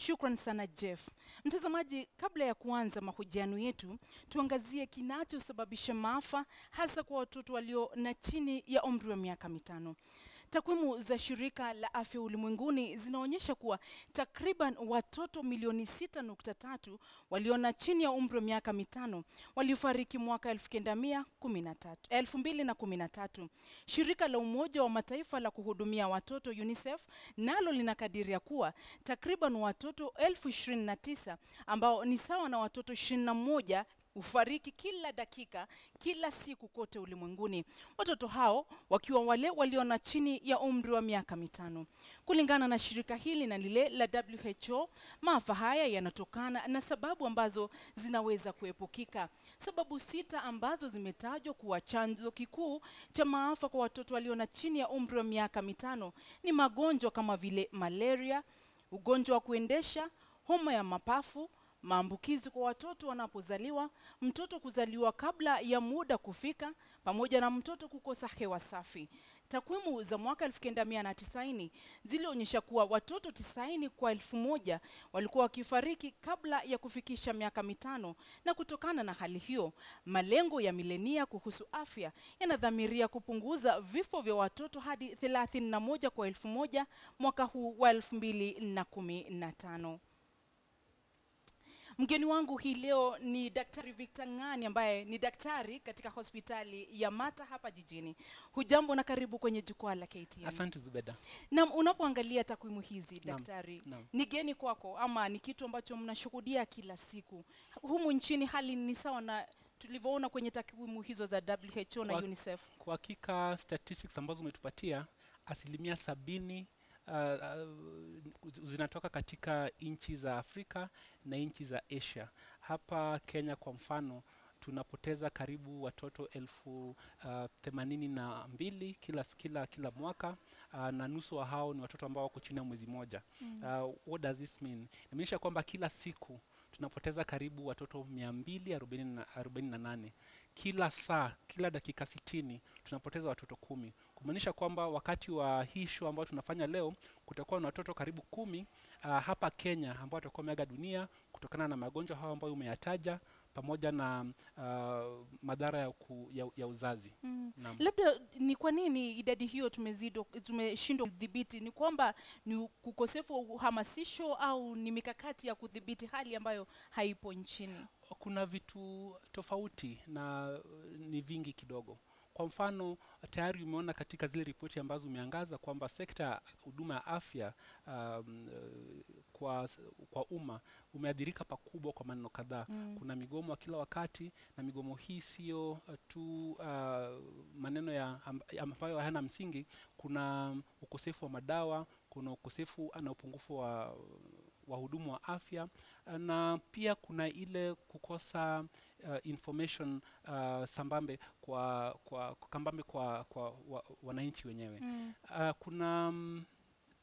Shukran sana Jeff. Mtazamaji, kabla ya kuanza mahojiano yetu, tuangazie kinachosababisha maafa hasa kwa watoto walio na chini ya umri wa miaka 5. Takwimu za Shirika la Afya Ulimwenguni zinaonyesha kuwa takriban watoto milioni 6.3 walio na chini ya umri wa miaka 5 walifariki mwaka 2013. Shirika la Umoja wa Mataifa la kuhudumia watoto UNICEF nalo linakadiria kuwa takriban watoto 29,000 ambao ni sawa na watoto 21 ufariki kila dakika, kila siku kote ulimwenguni. Watoto hao wakiwa wale walio na chini ya umri wa miaka 5. Kulingana na shirika hili na lile la WHO, maafa haya yanatokana na sababu ambazo zinaweza kuepukika. Sababu 6 ambazo zimetajwa kuwa chanzo kikuu cha maafa kwa watoto walio na chini ya umri wa miaka 5 ni magonjwa kama vile malaria, ugonjwa wa kuendesha, homa ya mapafu, maambukizi kwa watoto wanapozaliwa, mtoto kuzaliwa kabla ya muda kufika, pamoja na mtoto kukosa hewa safi. Takwimu za mwaka 1990 zilionyesha kuwa watoto 90 kwa 1,000 walikuwa wakifariki kabla ya kufikisha miaka 5, na kutokana na hali hiyo, malengo ya milenia kuhusu afya yanadhamiria kupunguza vifo vya watoto hadi 31 kwa 1,000 mwaka huu wa 2015. Mgeni wangu hii leo ni Daktari Victor Ng'ani ambaye ni daktari katika hospitali ya Mata hapa jijini. Hujambo na karibu kwenye jukwaa la KTN. Asante Zubeda. Na unapoangalia takwimu hizi daktari, Naam. ni geni kwako ama ni kitu ambacho mnashuhudia kila siku? Humu nchini hali ni sawa na tulivyoona kwenye takwimu hizo za WHO na UNICEF? Kwa hakika statistics ambazo umetupatia, 70% zinatoka katika nchi za Afrika na nchi za Asia. Hapa Kenya kwa mfano tunapoteza karibu watoto 82,000 kila mwaka, na nusu wa hao ni watoto ambao wako chini ya mwezi moja. What does this mean? Inamaanisha kwamba kila siku tunapoteza karibu watoto 248. Kila saa, kila dakika 60 tunapoteza watoto 10. Kumaanisha kwamba wakati wa hii show ambayo tunafanya leo kutakuwa na watoto karibu 10 hapa Kenya ambao watakuwa wameaga dunia kutokana na magonjwa hao ambayo umeyataja, pamoja na madhara ya uzazi. Labda ni kwa nini idadi hiyo tumeshindwa kudhibiti? Ni kwamba ni kukosefu wa uhamasisho au ni mikakati ya kudhibiti hali ambayo haipo nchini? Kuna vitu tofauti na ni vingi kidogo. Kwa mfano, tayari umeona katika zile ripoti ambazo umeangaza kwamba sekta huduma ya afya kwa umma umeathirika pakubwa kwa maneno kadhaa. Kuna migomo kila wakati, na migomo hii sio tu maneno ambayo hayana msingi. Kuna ukosefu wa madawa, kuna ukosefu na upungufu wa wahudumu wa afya, na pia kuna ile kukosa information sambambe kwa wananchi wenyewe. Kuna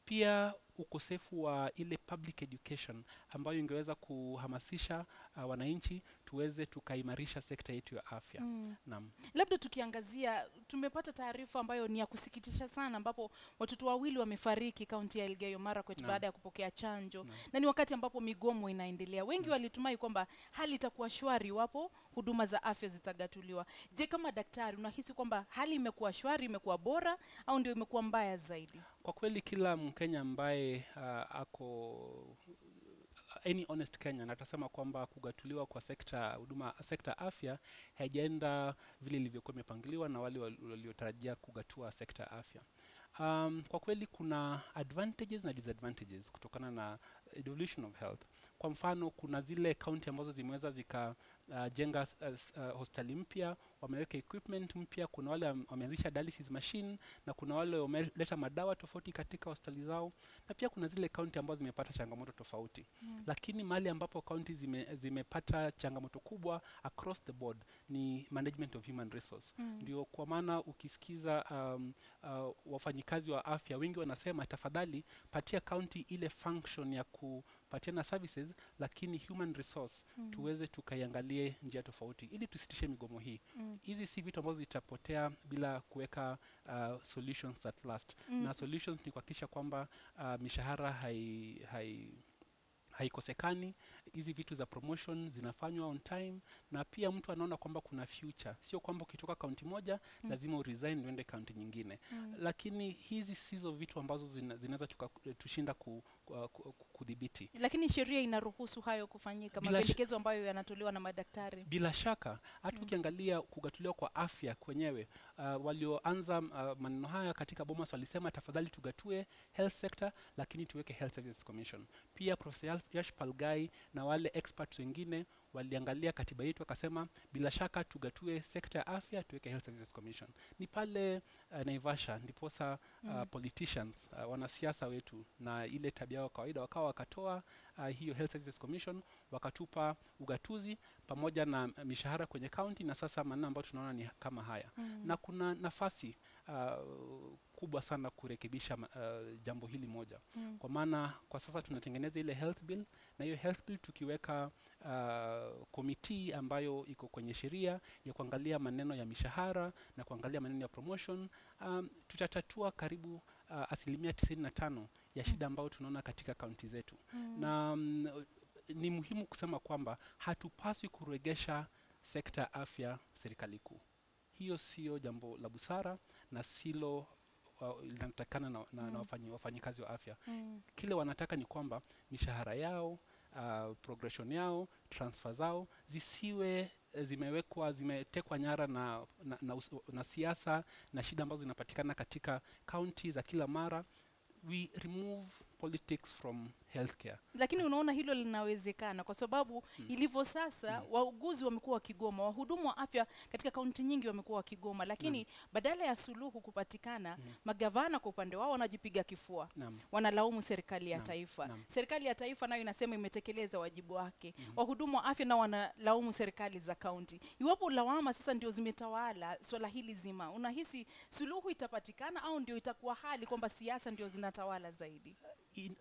pia ukosefu wa ile public education ambayo ingeweza kuhamasisha wananchi tuweze tukaimarisha sekta yetu ya afya. Naam. Labda tukiangazia, tumepata taarifa ambayo ni ya kusikitisha sana, ambapo watoto 2 wamefariki kaunti ya Elgeyo Marakwet baada ya kupokea chanjo. Na ni wakati ambapo migomo inaendelea. Wengi walitumai kwamba hali itakuwa shwari iwapo huduma za afya zitagatuliwa. Je, kama daktari unahisi kwamba hali imekuwa shwari, imekuwa bora, au ndio imekuwa mbaya zaidi? Kwa kweli kila Mkenya ambaye any honest Kenyan atasema kwamba kugatuliwa kwa sekta afya haijaenda vile ilivyokuwa imepangiliwa na wale waliotarajia kugatua sekta afya. Kwa kweli kuna advantages na disadvantages kutokana na evolution of health. Kwa mfano, kuna zile county ambazo zimeweza zikajenga hospitali mpya, wameweka equipment mpya, kuna wale wameanzisha dialysis machine, na kuna wale wameleta madawa tofauti katika hospitali zao, na pia kuna zile county ambazo zimepata changamoto tofauti. Lakini mahali ambapo county zimepata changamoto kubwa across the board ni management of human resource. Ndio kwa maana ukisikiza wafanyikazi wa afya wengi wanasema tafadhali patia county ile function ya kupatiana services, lakini human resource tuweze tukaiangalie njia tofauti ili tusitishe migomo hii. Hizi si vitu ambazo zitapotea bila kuweka solutions at last. Na solutions ni kuhakikisha kwamba mishahara haikosekani. Hizi vitu za promotion zinafanywa on time, na pia mtu anaona kwamba kuna future, sio kwamba ukitoka kaunti moja lazima uresign uende kaunti nyingine. Lakini hizi sizo vitu ambazo zinaweza tushinda kudhibiti. Lakini sheria inaruhusu hayo kufanyika, mapendekezo ambayo yanatolewa na madaktari. Bila shaka hata ukiangalia kugatuliwa kwa afya kwenyewe, walioanza maneno haya katika Bomas walisema tafadhali tugatue health sector, lakini tuweke Health Services Commission. Pia Professor Yash Palgai na wale experts wengine waliangalia katiba yetu akasema bila shaka tugatue sekta ya afya, tuweke Health Services Commission. Ni pale Naivasha ndiposa politicians, wanasiasa wetu na ile tabia ya kawaida wakatoa hiyo Health Services Commission, wakatupa ugatuzi pamoja na mishahara kwenye county, na sasa maneno ambayo tunaona ni kama haya. Na kuna nafasi kubwa sana kurekebisha jambo hili moja. Kwa maana kwa sasa tunatengeneza ile health bill, na hiyo health bill tukiweka committee ambayo iko kwenye sheria ya kuangalia maneno ya mishahara na kuangalia maneno ya promotion, tutatatua karibu 95% ya shida ambayo tunaona katika kaunti zetu. Na ni muhimu kusema kwamba hatupaswi kuregesha sekta ya afya serikali kuu. Hiyo sio jambo la busara na silo linatakana na wafanyikazi wa afya. Kile wanataka ni kwamba mishahara yao, progression yao, transfer zao zisiwe zimetekwa nyara na siasa na shida ambazo zinapatikana katika county za kila mara. We remove politics from healthcare. Lakini unaona hilo linawezekana kwa sababu ilivyo sasa wauguzi wamekuwa wakigoma, wahudumu wa afya katika kaunti nyingi wamekuwa wakigoma, lakini badala ya suluhu kupatikana, magavana kwa upande wao wanajipiga kifua. Wanalaumu serikali ya taifa. Serikali ya taifa nayo inasema imetekeleza wajibu wake. Wahudumu wa afya nao wanalaumu serikali za kaunti. Iwapo lawama sasa ndio zimetawala swala hili zima, unahisi suluhu itapatikana au ndio itakuwa hali kwamba siasa ndio zinatawala zaidi?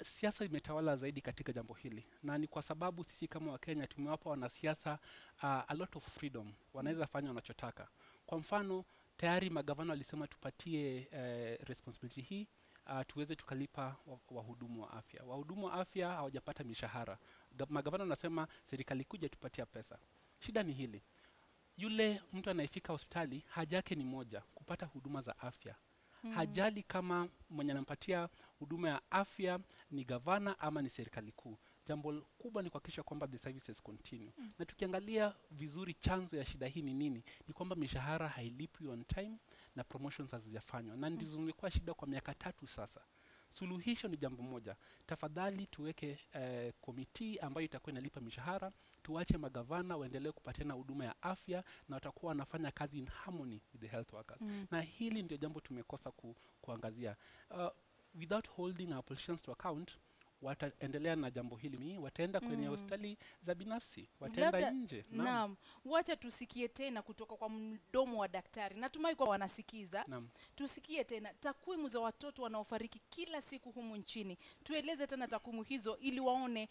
Siasa imetawala zaidi katika jambo hili, na ni kwa sababu sisi kama Wakenya tumewapa wanasiasa a lot of freedom. Wanaweza fanya wanachotaka. Kwa mfano, tayari magavana walisema tupatie responsibility hii, tuweze tukalipa wahudumu wa afya. Wahudumu wa afya hawajapata mishahara. Magavana wanasema serikali kuja tupatia pesa. Shida ni hili. Yule mtu anayefika hospitali haja yake ni moja, kupata huduma za afya. Hajali kama mwenye anampatia huduma ya afya ni gavana ama ni serikali kuu. Jambo kubwa ni kuhakikisha kwamba the services continue. Na tukiangalia vizuri chanzo ya shida hii ni nini? Ni kwamba mishahara hailipwi on time na promotions hazijafanywa. Na ndizo zimekuwa shida kwa miaka 3 sasa. Suluhisho ni jambo moja. Tafadhali tuweke committee ambayo itakuwa inalipa mishahara, tuache magavana waendelee kupatiana huduma ya afya na watakuwa wanafanya kazi in harmony with the health workers. Na hili ndio jambo tumekosa kuangazia. Without holding our politicians to account, wataendelea na jambo hili, wataenda kwenye hospitali za binafsi, wataenda nje. Naam. Wacha tusikie tena kutoka kwa mdomo wa daktari. Natumai kwa wanasikiza. Tusikie tena takwimu za watoto wanaofariki kila siku humu nchini. Tueleze tena takwimu hizo ili waone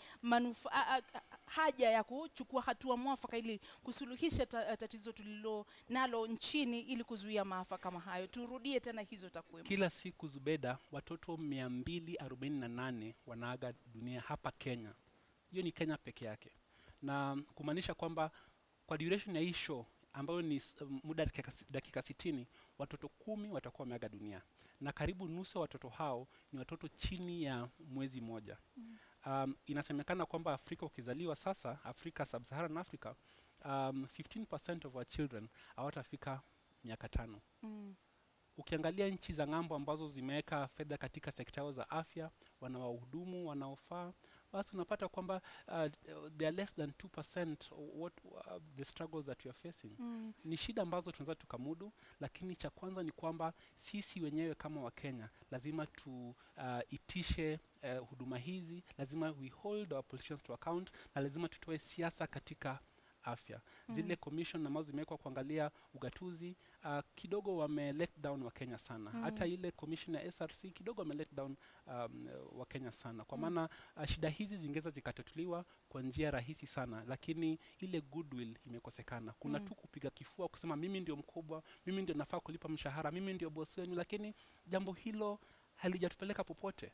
haja ya kuchukua hatua mwafaka ili kusuluhisha tatizo tulilo nalo nchini ili kuzuia maafa kama hayo. Turudie tena hizo takwimu. Kila siku Zubeda, watoto 248 wanaaga dunia hapa Kenya. Hiyo ni Kenya peke yake. Na kumaanisha kwamba kwa duration ya hii show ambayo ni muda dakika 60, watoto 10 watakuwa wameaga dunia. Na karibu nusu watoto hao ni watoto chini ya mwezi mmoja. Inasemekana kwamba Afrika ukizaliwa sasa, Afrika Sub-Saharan Africa, 15% of our children hawatafika miaka 5. Ukiangalia nchi za ng'ambo ambazo zimeweka fedha katika sekta za afya, wana wahudumu wanaofaa, basi unapata kwamba they are less than 2% what the struggles that we are facing. Ni shida ambazo tunaweza tukamudu, lakini cha kwanza ni kwamba sisi wenyewe kama Wakenya lazima tuitishe huduma hizi, lazima we hold our politicians to account, na lazima tutoe siasa katika afya. Zile commission ambazo zimewekwa kuangalia ugatuzi kidogo wame let down wa Kenya sana. Hata ile commission ya SRC kidogo wame let down wa Kenya sana. Kwa maana shida hizi zingeza zikatatuliwa kwa njia rahisi sana, lakini ile goodwill imekosekana. Kuna tu kupiga kifua kusema mimi ndio mkubwa, mimi ndio nafaa kulipa mshahara, mimi ndio boss wenu, lakini jambo hilo halijatupeleka popote.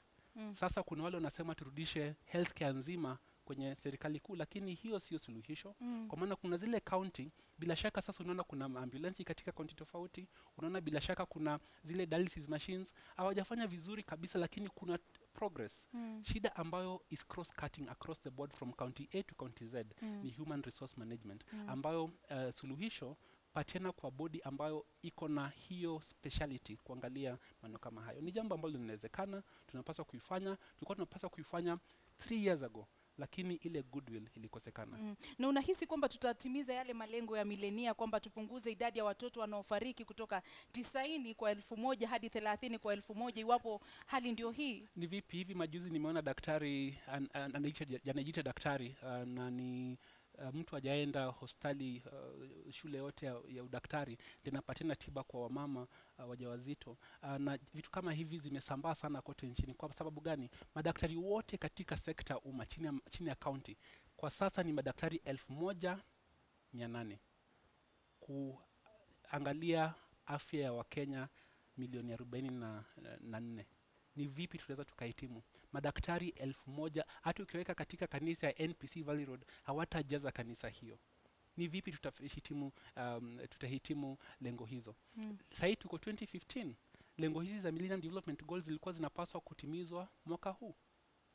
Sasa kuna wale wanasema turudishe healthcare nzima kwenye serikali kuu, lakini hiyo sio suluhisho. Kwa maana kuna zile county, bila shaka sasa unaona kuna ambulance katika county tofauti, unaona bila shaka kuna zile dialysis machines hawajafanya vizuri kabisa, lakini kuna progress. Shida ambayo is cross cutting across the board from county A to county Z ni human resource management, ambayo suluhisho patiana kwa body ambayo iko na hiyo speciality kuangalia maneno kama hayo. Ni jambo ambalo linawezekana, tunapaswa kuifanya. Tulikuwa tunapaswa kuifanya 3 years ago, lakini ile goodwill ilikosekana. Na unahisi kwamba tutatimiza yale malengo ya milenia kwamba tupunguze idadi ya watoto wanaofariki kutoka 90 kwa 1000 hadi 30 kwa 1000 iwapo hali ndio hii? Ni vipi? Hivi majuzi nimeona daktari anajiita daktari na ni mtu hajaenda hospitali shule yote ya udaktari, linapatiana tiba kwa wamama wajawazito, na vitu kama hivi zimesambaa sana kote nchini. Kwa sababu gani? Madaktari wote katika sekta umma chini ya county kwa sasa ni madaktari 1800 kuangalia afya ya Wakenya milioni 44. Ni vipi tutaweza tukahitimu madaktari 1000? Hata ukiweka katika kanisa ya NPC Valley Road hawatajaza kanisa hiyo. Ni vipi tutahitimu lengo hizo? Sasa tuko 2015, lengo hizi za Millennium Development Goals zilikuwa zinapaswa kutimizwa mwaka huu,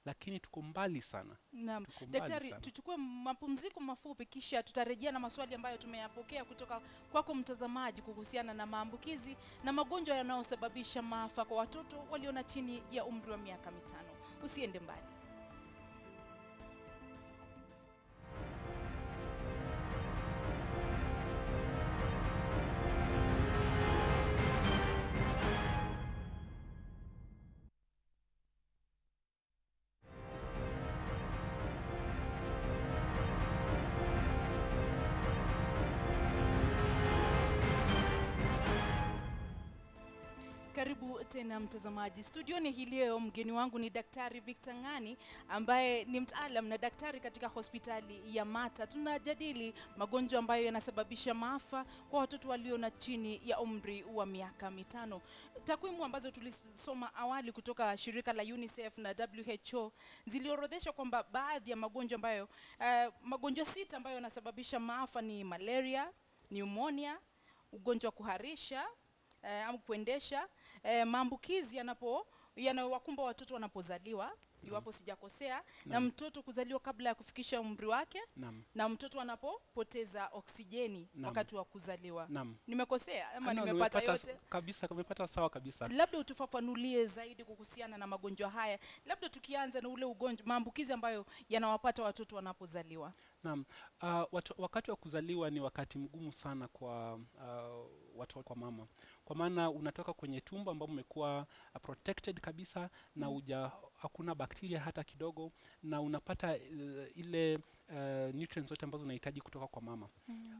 lakini tuko mbali sana. Naam. Daktari, tuchukue mapumziko mafupi kisha tutarejea na maswali ambayo tumeyapokea kutoka kwako mtazamaji kuhusiana na maambukizi na magonjwa yanayosababisha maafa kwa watoto walio na chini ya umri wa miaka 5. Usiende mbali. Karibu tena mtazamaji. Studioni hii leo mgeni wangu ni Daktari Victor Ng'ani ambaye ni mtaalam na daktari katika hospitali ya Mata. Tunajadili magonjwa ambayo yanasababisha maafa kwa watoto walio na chini ya umri wa miaka 5. Takwimu ambazo tulisoma awali kutoka shirika la UNICEF na WHO ziliorodhesha kwamba baadhi ya magonjwa ambayo magonjwa 6 ambayo yanasababisha maafa ni malaria, pneumonia, ugonjwa wa kuharisha ama kuendesha, maambukizi yanayowakumba watoto wanapozaliwa, iwapo sijakosea, na mtoto kuzaliwa kabla ya kufikisha umri wake, na mtoto anapopoteza oksijeni wakati wa kuzaliwa. Nimekosea ama nimepata yote? Kabisa, umepata sawa kabisa. Labda utufafanulie zaidi kuhusiana na magonjwa haya, labda tukianza na ule ugonjwa maambukizi ambayo yanawapata watoto wanapozaliwa. Naam, wakati wa kuzaliwa ni wakati mgumu sana kwa watoto, kwa mama, kwa maana unatoka kwenye tumbo ambao umekuwa protected kabisa na hakuna bakteria hata kidogo, na unapata ile nutrients zote ambazo unahitaji kutoka kwa mama.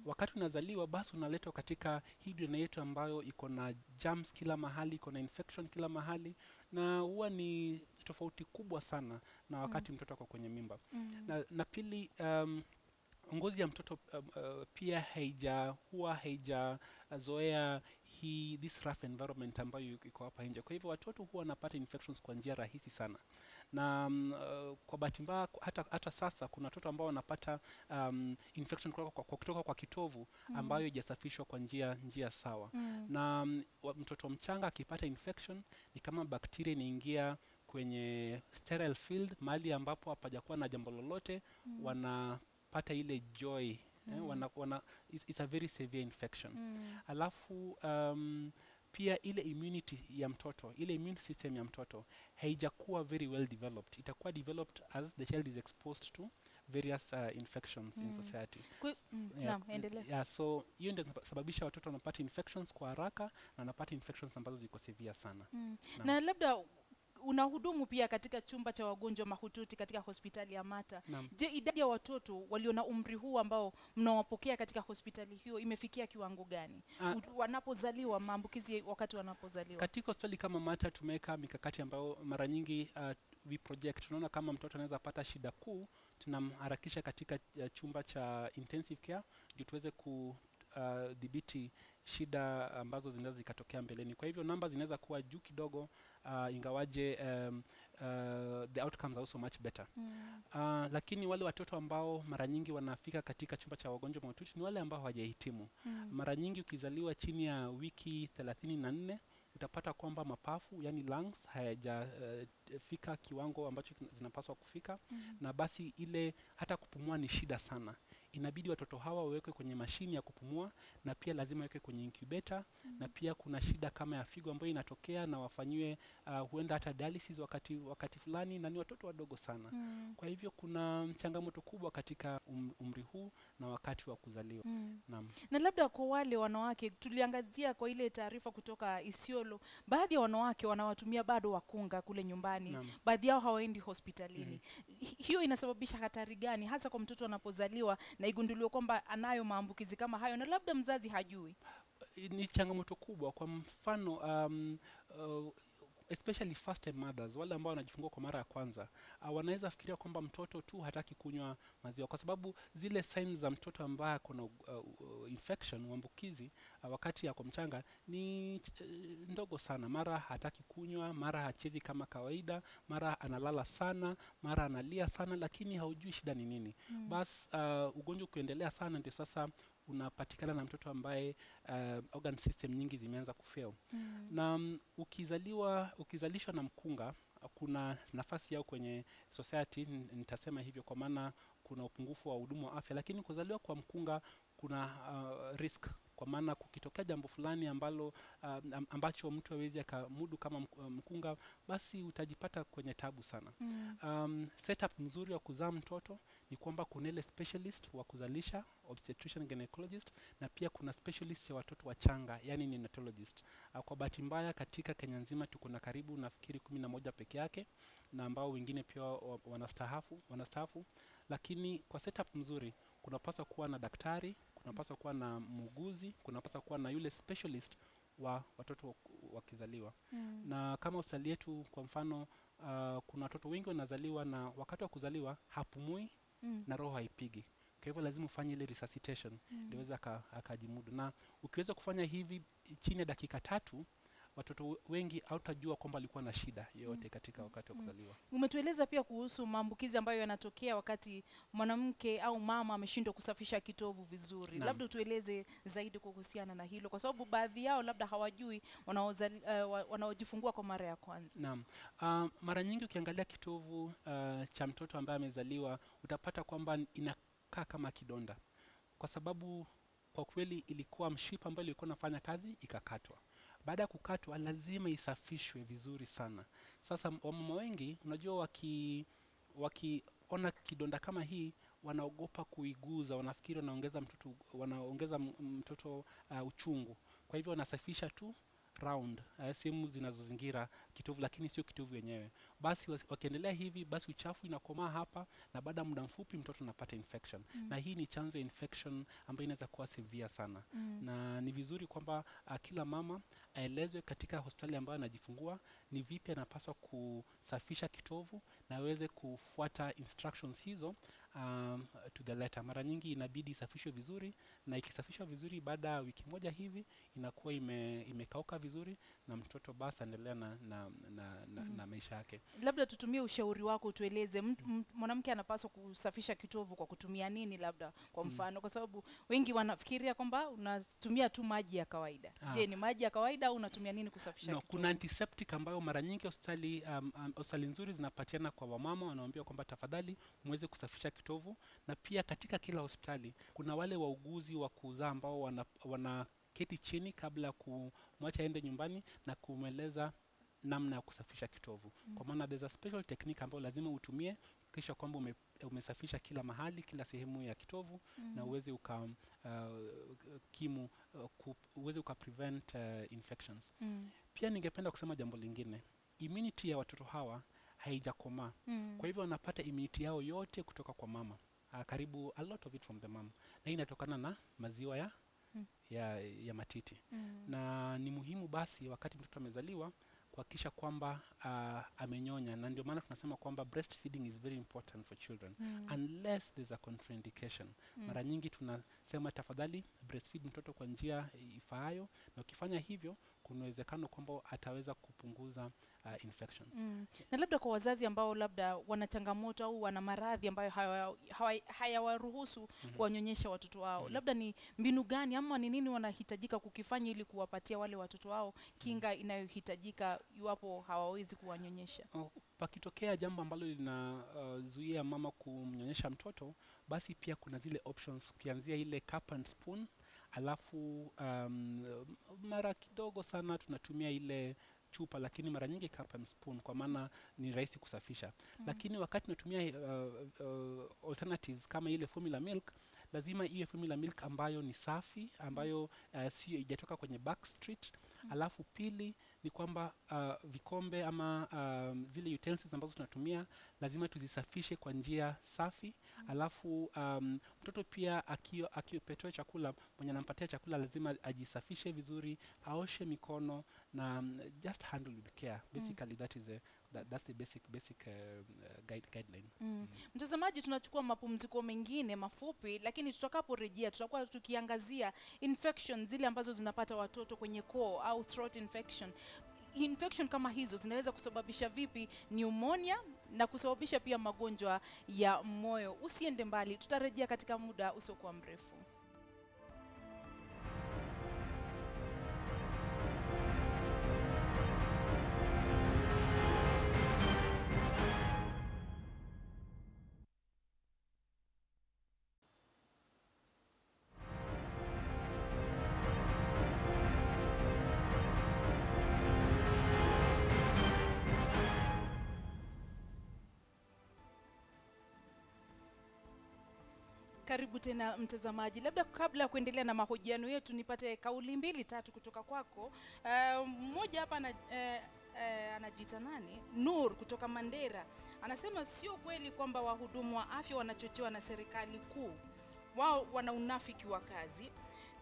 Wakati unazaliwa basi unaletwa katika hii dunia yetu ambayo iko na germs kila mahali, iko na infection kila mahali, na huwa ni tofauti kubwa sana na wakati mtoto ako kwenye mimba. Na pili, ngozi ya mtoto pia haijazoea this rough environment ambayo iko hapa nje. Kwa hivyo watoto huwa wanapata infections kwa njia rahisi sana. Na kwa bahati mbaya hata sasa kuna watoto ambao wanapata infection kutoka kwa kitovu ambayo haijasafishwa kwa njia sawa. Na mtoto mchanga akipata infection ni kama bakteria inaingia kwenye sterile field, mahali ambapo hapajakuwa na jambo lolote, wanapata ile joy. It's a very severe infection. Alafu pia ile immunity ya mtoto, ile immune system ya mtoto haijakuwa very well developed. Itakuwa developed as the child is exposed to various infections in society. So hiyo ndio sababisha watoto wanapata infections kwa haraka na wanapata infections ambazo ziko severe sana. Na labda unahudumu pia katika chumba cha wagonjwa mahututi katika hospitali ya Mata. Je, idadi ya watoto walio na umri huu ambao mnawapokea katika hospitali hiyo imefikia kiwango gani wanapozaliwa, maambukizi wakati wanapozaliwa? Katika hospitali kama Mata tumeweka mikakati ambayo mara nyingi we project. Tunaona kama mtoto anaweza pata shida kuu, tunamharakisha katika chumba cha intensive care ndio tuweze kudhibiti shida ambazo zinaweza zikatokea mbeleni. Kwa hivyo namba zinaweza kuwa juu kidogo, ingawaje the outcomes are also much better. Lakini wale watoto ambao mara nyingi wanafika katika chumba cha wagonjwa mahututi ni wale ambao hawajahitimu. Mara nyingi ukizaliwa chini ya wiki 34 utapata kwamba mapafu, yani lungs, hayajafika kiwango ambacho zinapaswa kufika, na basi ile hata kupumua ni shida sana. Inabidi watoto hawa wawekwe kwenye mashini ya kupumua, na pia lazima wawekwe kwenye incubator, na pia kuna shida kama ya figo ambayo inatokea na wafanyiwe huenda hata dialysis wakati fulani, na ni watoto wadogo sana. Kwa hivyo kuna changamoto kubwa katika umri huu na wakati wa kuzaliwa. Na labda kwa wale wanawake, tuliangazia kwa ile taarifa kutoka Isiolo, baadhi ya wanawake wanawatumia bado wakunga kule nyumbani. Baadhi yao hawaendi hospitalini. Hiyo inasababisha hatari gani hasa kwa mtoto anapozaliwa na igunduliwe kwamba anayo maambukizi kama hayo na labda mzazi hajui? Ni changamoto kubwa. Kwa mfano especially first time mothers, wale ambao wanajifungua kwa mara ya kwanza, wanaweza fikiria kwamba mtoto tu hataki kunywa maziwa, kwa sababu zile signs za mtoto ambaye kuna infection, uambukizi wakati yako mchanga ni ndogo sana. Mara hataki kunywa, mara hachezi kama kawaida, mara analala sana, mara analia sana, lakini haujui shida ni nini. Bas ugonjwa kuendelea sana, ndio sasa unapatikana na mtoto ambaye organ system nyingi zimeanza kufail. Na ukizalishwa na mkunga, kuna nafasi yao kwenye society, nitasema hivyo kwa maana kuna upungufu wa hudumu wa afya, lakini kuzaliwa kwa mkunga kuna risk, kwa maana kukitokea jambo fulani ambacho mtu hawezi akamudu kama mkunga, basi utajipata kwenye tabu sana. Setup mzuri wa kuzaa mtoto ni kwamba kuna ile specialist wa kuzalisha, obstetrician gynecologist, na pia kuna specialist ya watoto wachanga, yani neonatologist. Kwa bahati mbaya katika Kenya nzima tuko na karibu nafikiri 11 peke yake, na ambao wengine pia wanastaafu. Lakini kwa setup mzuri kunapaswa kuwa na daktari, kunapaswa kuwa na muuguzi, kunapaswa kuwa na yule specialist wa watoto wakizaliwa. Na kama hospitali yetu kwa mfano, kuna watoto wengi wanazaliwa na wakati wa kuzaliwa hapumui na roho haipigi. Kwa hivyo lazima ufanye ile resuscitation ndio aweze akajimudu. Na ukiweza kufanya hivi chini ya dakika 3, watoto wengi hautajua kwamba alikuwa na shida yoyote katika wakati wa kuzaliwa. Umetueleza pia kuhusu maambukizi ambayo yanatokea wakati mwanamke au mama ameshindwa kusafisha kitovu vizuri. Labda tueleze zaidi kuhusiana na hilo, kwa sababu baadhi yao labda hawajui wanaojifungua kwa mara ya kwanza. Naam. Mara nyingi ukiangalia kitovu cha mtoto ambaye amezaliwa, utapata kwamba inakaa kama kidonda, kwa sababu kwa kweli ilikuwa mshipa ambayo ilikuwa inafanya kazi ikakatwa. Baada ya kukatwa lazima isafishwe vizuri sana. Sasa wamama wengi unajua wakiona kidonda kama hii wanaogopa kuiguza, wanafikiri wanaongeza mtoto uchungu. Kwa hivyo wanasafisha tu round sehemu zinazozingira kitovu, lakini sio kitovu yenyewe. Basi wakiendelea hivi, basi uchafu inakomaa hapa, na baada ya muda mfupi mtoto anapata infection. Na hii ni chanzo ya infection ambayo inaweza kuwa severe sana. Na ni vizuri kwamba kila mama aelezwe katika hospitali ambayo anajifungua ni vipi anapaswa kusafisha kitovu na aweze kufuata instructions hizo to the letter. Mara nyingi inabidi isafishwe vizuri, na ikisafishwa vizuri baada ya wiki moja hivi inakuwa imekauka vizuri, na mtoto basi endelea na maisha yake. Labda tutumie ushauri wako, tueleze mwanamke anapaswa kusafisha kitovu kwa kutumia nini, labda kwa mfano, kwa sababu wengi wanafikiria kwamba unatumia tu maji ya kawaida. Je, ni maji ya kawaida au unatumia nini kusafisha kitovu? Kuna antiseptic ambayo mara nyingi hospitali nzuri zinapatiana kwa wamama, wanaambia kwamba tafadhali muweze kusafisha kitovu. Na pia katika kila hospitali kuna wale wauguzi wa kuzaa ambao wanaketi chini kabla kumwacha aende nyumbani na kumweleza namna ya kusafisha kitovu. Kwa maana there's a special technique ambayo lazima utumie kisha kwamba umesafisha kila mahali, kila sehemu ya kitovu, na uweze uweze prevent infections. Pia ningependa kusema jambo lingine. Immunity ya watoto hawa haijakomaa. Kwa hivyo wanapata immunity yao yote kutoka kwa mama. Karibu a lot of it from the mom. Na hii inatokana na maziwa ya matiti. Na ni muhimu basi wakati mtoto amezaliwa kuhakikisha kwamba amenyonya, na ndio maana tunasema kwamba breastfeeding is very important for children unless there's a contraindication. Mara nyingi tunasema tafadhali breastfeed mtoto kwa njia ifaayo, na ukifanya hivyo kuna uwezekano kwamba ataweza kupunguza infections. Na labda kwa wazazi ambao labda wana changamoto au wana maradhi ambayo hayawaruhusu kuwanyonyesha watoto wao, labda ni mbinu gani ama ni nini wanahitajika kukifanya ili kuwapatia wale watoto wao kinga inayohitajika iwapo hawawezi kuwanyonyesha? Pakitokea jambo ambalo linazuia mama kumnyonyesha mtoto, basi pia kuna zile options kuanzia ile cup and spoon, alafu mara kidogo sana tunatumia ile chupa, lakini mara nyingi cup and spoon kwa maana ni rahisi kusafisha. Lakini wakati tunatumia alternatives kama ile formula milk, lazima iwe formula milk ambayo ni safi, ambayo sio ijatoka kwenye backstreet. Alafu pili ni kwamba vikombe ama zile utensils ambazo tunatumia lazima tuzisafishe kwa njia safi. Alafu mtoto pia akipatiwa chakula, mwenye anampatia chakula lazima ajisafishe vizuri, aoshe mikono na just handle with care. Basically that's the basic guideline. Mtazamaji, tunachukua mapumziko mengine mafupi, lakini tutakaporejea tutakuwa tukiangazia infections zile ambazo zinapata watoto kwenye koo au throat infection. Infection kama hizo zinaweza kusababisha vipi pneumonia na kusababisha pia magonjwa ya moyo. Usiende mbali, tutarejea katika muda usiokuwa mrefu. Karibu tena mtazamaji. Labda kabla ya kuendelea na mahojiano yetu nipate kauli mbili tatu kutoka kwako. Mmoja hapa anajiita nani? Nur kutoka Mandera. Anasema sio kweli kwamba wahudumu wa afya wanachochewa na serikali kuu. Wao wana unafiki wa kazi.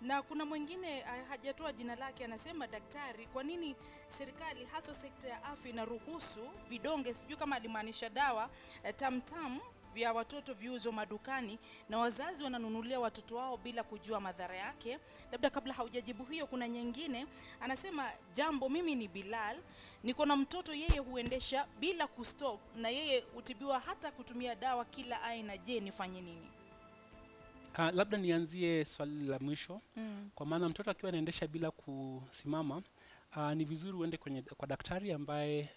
Na kuna mwingine hajatoa jina lake, anasema daktari, kwa nini serikali hasa sekta ya afya inaruhusu vidonge, sijui kama alimaanisha dawa, tamtam vya watoto viuzo madukani na wazazi wananunulia watoto wao bila kujua madhara yake? Labda kabla haujajibu hiyo, kuna nyingine anasema, jambo, mimi ni Bilal, niko na mtoto, yeye huendesha bila kustop na yeye utibiwa hata kutumia dawa kila aina, je nifanye nini? Labda nianzie swali la mwisho. Kwa maana mtoto akiwa anaendesha bila kusimama, ni vizuri uende kwa daktari ambaye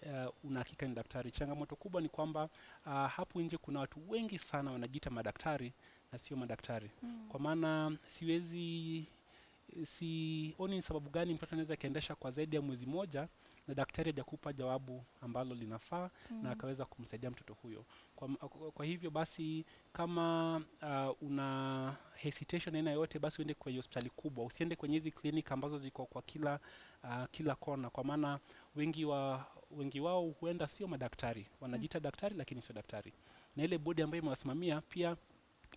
una hakika ni daktari. Changamoto kubwa ni kwamba hapo nje kuna watu wengi sana wanajiita madaktari na sio madaktari. Kwa maana sioni sababu gani mtoto anaweza kaendesha kwa zaidi ya mwezi moja na daktari hajakupa jawabu ambalo linafaa na akaweza kumsaidia mtoto huyo. Kwa hivyo basi, kama una hesitation aina yote, basi uende kwa hospitali kubwa. Usiende kwenye hizi clinic ambazo ziko kwa kila kona, kwa maana wengi wao huenda sio madaktari. Wanajiita daktari lakini sio daktari. Na ile bodi ambayo imewasimamia pia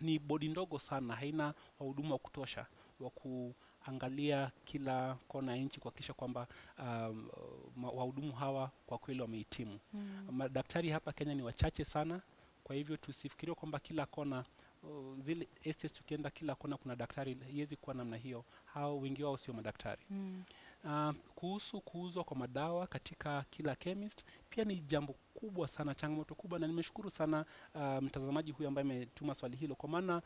ni bodi ndogo sana, haina wahudumu wa kutosha wa kuangalia kila kona ya nchi kuhakikisha kwamba wahudumu hawa kwa kweli wamehitimu. Madaktari hapa Kenya ni wachache sana, kwa hivyo tusifikirie kwamba kila kona zile estates tukienda kila kona kuna daktari. Haiwezi kuwa namna hiyo. Hao wengi wao sio madaktari. Kuhusu kuuzwa kwa madawa katika kila chemist pia ni jambo kubwa sana, changamoto kubwa, na nimeshukuru sana mtazamaji huyu ambaye ametuma swali hilo, kwa maana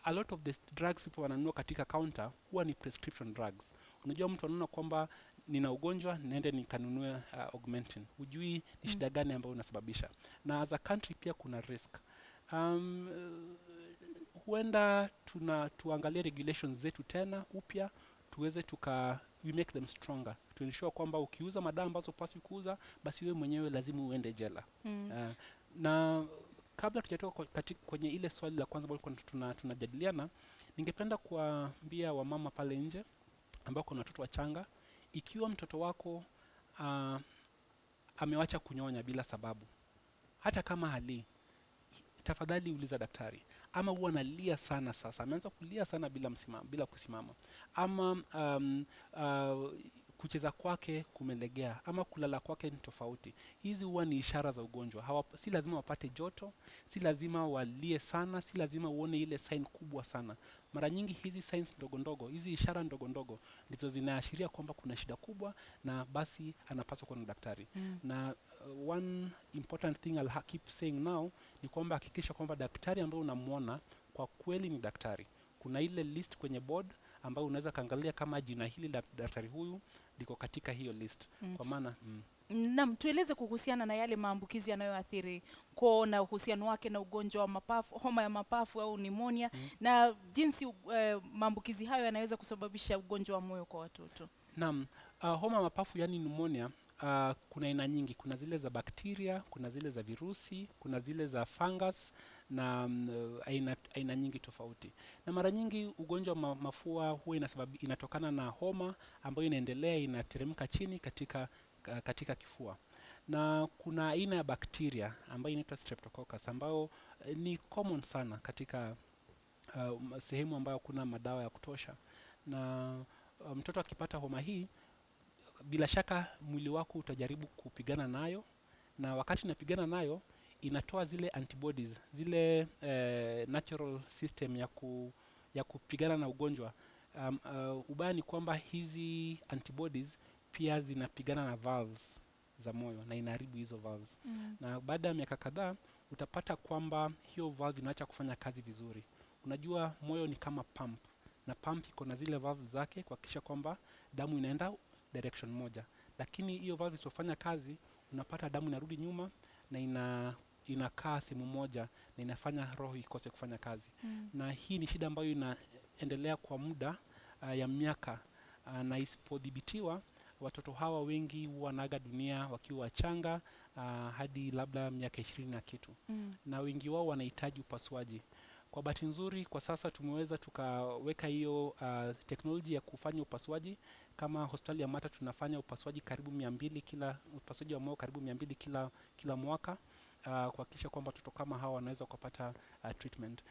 a lot of the drugs people wananunua katika counter huwa ni prescription drugs. Unajua, mtu anaona kwamba nina ugonjwa, niende nikanunue Augmentin. Hujui ni shida gani ambayo unasababisha. Na as a country pia kuna risk. Huenda tuangalie regulations zetu tena upya, tuweze we make them stronger. Tuensure kwamba ukiuza madawa ambazo paswi kuuza, basi wewe mwenyewe lazima uende jela. Na kabla tujatoka kwenye ile swali la kwanza ambalo tunajadiliana, ningependa kuambia wamama pale nje ambao kuna watoto wachanga, ikiwa mtoto wako amewacha kunyonya bila sababu, hata kama halii, tafadhali uliza daktari. Ama huwa analia sana sasa, ameanza kulia sana bila kusimama, ama kucheza kwake kumelegea ama kulala kwake ni tofauti. Hizi huwa ni ishara za ugonjwa. Si lazima wapate joto, si lazima walie sana, si lazima uone ile sign kubwa sana. Mara nyingi hizi signs ndogo ndogo, hizi ishara ndogo ndogo ndizo zinaashiria kwamba kuna shida kubwa na basi anapaswa kuona daktari. Na one important thing I'll keep saying now ni kwamba hakikisha kwamba daktari ambaye unamuona kwa kweli ni daktari. Kuna ile list kwenye board ambayo unaweza kaangalia kama jina hili la daktari huyu liko katika hiyo list. Kwa maana Naam, tueleze kuhusiana na yale maambukizi yanayoathiri koo na uhusiano wake na ugonjwa wa mapafu, homa ya mapafu au pneumonia, na jinsi maambukizi hayo yanaweza kusababisha ugonjwa wa moyo kwa watoto. Naam, homa ya mapafu yani pneumonia, kuna aina nyingi. Kuna zile za bakteria, kuna zile za virusi, kuna zile za fungus na aina nyingi tofauti. Na mara nyingi ugonjwa wa mafua huwa inatokana na homa ambayo inaendelea inateremka chini katika kifua. Na kuna aina ya bakteria ambayo inaitwa Streptococcus ambayo ni common sana katika sehemu ambayo kuna madawa ya kutosha. Na mtoto akipata homa hii, bila shaka mwili wako utajaribu kupigana nayo, na wakati unapigana nayo inatoa zile antibodies, zile natural system ya kupigana na ugonjwa. Ubaya ni kwamba hizi antibodies pia zinapigana na valves za moyo na inaharibu hizo valves. Na baada ya miaka kadhaa utapata kwamba hiyo valve inaacha kufanya kazi vizuri. Unajua moyo ni kama pump, na pump iko na zile valves zake kuhakikisha kwamba damu inaenda direction moja. Lakini hiyo valve isipofanya kazi, unapata damu inarudi nyuma na inakaa sehemu moja na inafanya roho ikose kufanya kazi. Na hii ni shida ambayo inaendelea kwa muda ya miaka, na isipodhibitiwa watoto hawa wengi wanaaga dunia wakiwa wachanga hadi labda miaka 20 na kitu. Na wengi wao wanahitaji upasuaji. Kwa bahati nzuri kwa sasa tumeweza tukaweka hiyo teknolojia ya kufanya upasuaji. Kama hospitali ya Mata tunafanya upasuaji karibu 200 upasuaji wa moyo karibu 200 kila mwaka, kuhakikisha kwamba watoto kama hawa wanaweza kupata treatment.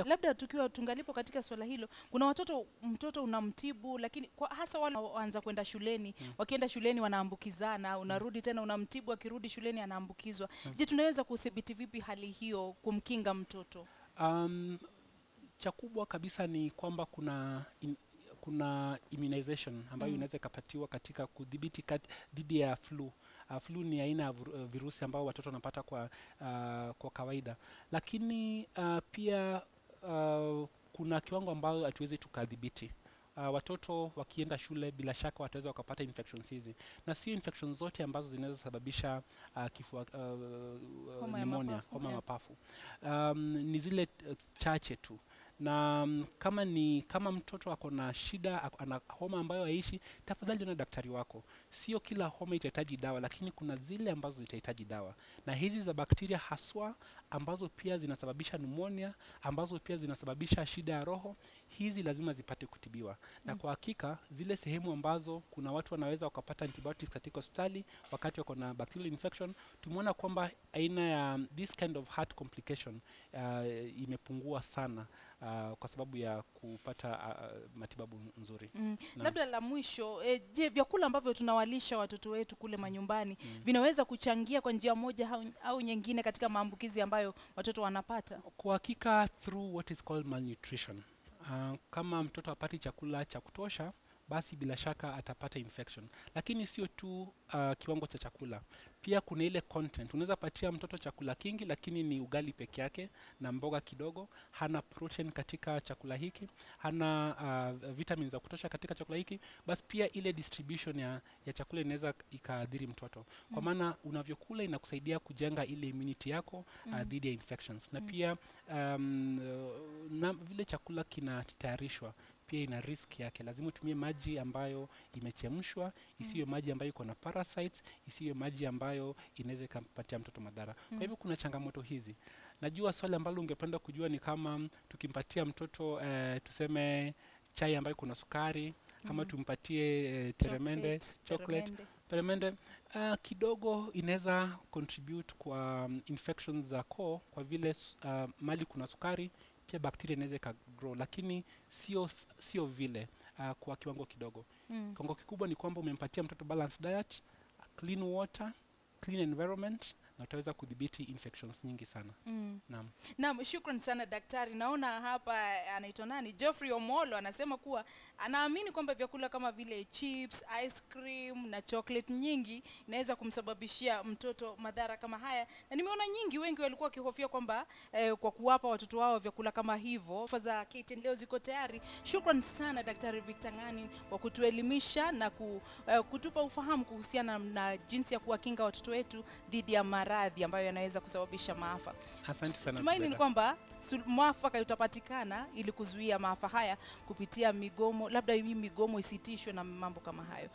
Labda tungalipo katika swala hilo, kuna mtoto unamtibu, lakini kwa hasa wale waanza kwenda shuleni, wakienda shuleni wanaambukizana, unarudi tena unamtibu, akirudi shuleni anaambukizwa. Je, tunaweza kudhibiti vipi hali hiyo kumkinga mtoto? Cha kubwa kabisa ni kwamba kuna immunization ambayo inaweza ikapatiwa katika kudhibiti dhidi ya flu. Flu ni aina ya virusi ambao watoto wanapata kwa kawaida. Lakini pia kuna kiwango ambayo hatuwezi tukadhibiti. Watoto wakienda shule bila shaka wataweza wakapata infections hizi. Na sio infections zote ambazo zinaweza sababisha kifua pneumonia, homa ya mapafu. Ni zile chache tu. Na kama mtoto ako na shida, ana homa ambayo haishi, tafadhali ona daktari wako. Sio kila homa itahitaji dawa, lakini kuna zile ambazo zitahitaji dawa. Na hizi za bakteria haswa ambazo pia zinasababisha pneumonia, ambazo pia zinasababisha shida ya roho, hizi lazima zipate kutibiwa. Na kwa hakika zile sehemu ambazo kuna watu wanaweza wakapata antibiotics katika hospitali wakati wako na bacterial infection, tumeona kwamba aina ya this kind of heart complication imepungua sana kwa sababu ya kupata matibabu nzuri. Labda la mwisho, je, vyakula ambavyo tunawalisha watoto wetu kule manyumbani vinaweza kuchangia kwa njia moja au nyingine katika maambukizi ambayo watoto wanapata? Kwa hakika through what is called malnutrition. Kama mtoto hapati chakula cha kutosha, basi bila shaka atapata infection. Lakini sio tu kiwango cha chakula. Pia kuna ile content. Unaweza patia mtoto chakula kingi lakini ni ugali peke yake na mboga kidogo, hana protein katika chakula hiki, hana vitamins za kutosha katika chakula hiki, basi pia ile distribution ya chakula inaweza ikaadhiri mtoto. Kwa maana unavyokula inakusaidia kujenga ile immunity yako dhidi ya infections. Na pia na vile chakula kinatayarishwa pia ina risk yake. Lazima utumie maji ambayo imechemshwa, isiwe maji ambayo iko na parasites, isiwe maji ambayo inaweza kumpatia mtoto madhara. Kwa hivyo kuna changamoto hizi. Najua swali ambalo ungependa kujua ni kama tukimpatia mtoto tuseme chai ambayo kuna sukari, ama tumpatie peremende, kidogo inaweza contribute kwa infections za koo, kwa vile mali kuna sukari pia bakteria inaweza grow, lakini sio vile. kwa kiwango kidogo. Kiwango kikubwa ni kwamba umempatia mtoto balanced diet, clean water, clean environment, na utaweza kudhibiti infections nyingi sana. Naam. Naam, shukrani sana daktari. Naona hapa anaitwa nani? Geoffrey Omolo anasema kuwa anaamini kwamba vyakula kama vile chips, ice cream na chocolate nyingi inaweza kumsababishia mtoto madhara kama haya. Na nimeona wengi walikuwa wakihofia kwamba kwa kuwapa watoto wao vyakula kama hivyo. Faza KTN leo ziko tayari. Shukrani sana Daktari Victor Ng'ani kwa kutuelimisha na kutupa ufahamu kuhusiana na jinsi ya kuwakinga watoto wetu dhidi ya maradhi ambayo yanaweza kusababisha maafa. Asante sana. Tumaini ni kwamba mwafaka utapatikana ili kuzuia maafa haya kupitia migomo, labda hii migomo isitishwe na mambo kama hayo.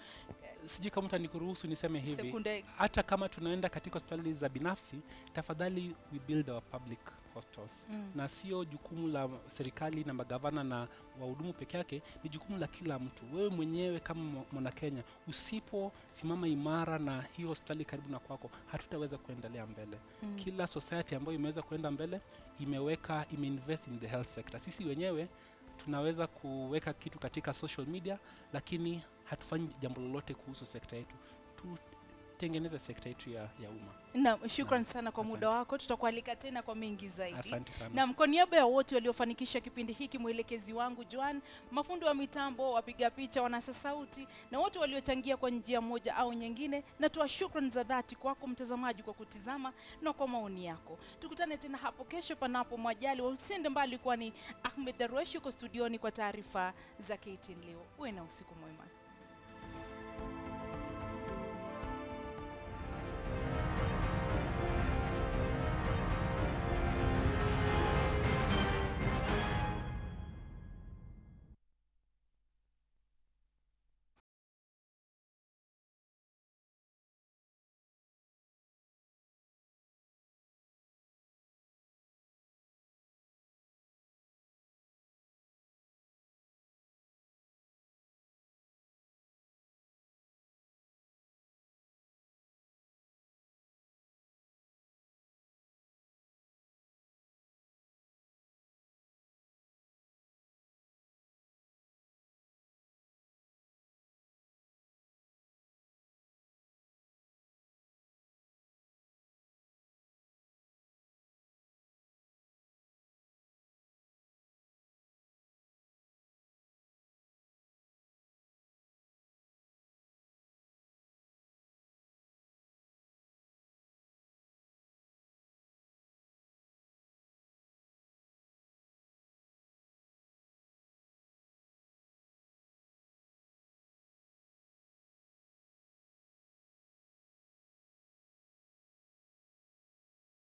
Sijui kama utanikuruhusu niseme hivi. Sekunde. Hata kama tunaenda katika hospitali za binafsi, tafadhali we build our public hospitals. Na sio jukumu la serikali na magavana na wahudumu peke yake, ni jukumu la kila mtu. Wewe mwenyewe kama mwana Kenya, usiposimama imara na hiyo hospitali karibu na kwako, hatutaweza kuendelea mbele. Kila society ambayo imeweza kuenda mbele imeinvest in the health sector. Sisi wenyewe tunaweza kuweka kitu katika social media, lakini hatufanyi jambo lolote kuhusu sekta yetu. Tutengeneze sekta yetu ya umma. Naam, shukrani sana kwa muda wako. Tutakualika tena kwa mengi zaidi. Asante sana. Naam, kwa niaba ya wote waliofanikisha kipindi hiki, mwelekezi wangu Joan, mafundi wa mitambo, wapiga picha, wanasa sauti na wote waliochangia kwa njia moja au nyingine, natoa shukrani za dhati kwako mtazamaji kwa kutizama na kwa maoni yako. Tukutane tena hapo kesho panapo majaliwa. Usiende mbali, kwani Ahmed Darwesh yuko studioni kwa taarifa za KTN leo. Uwe na usiku mwema.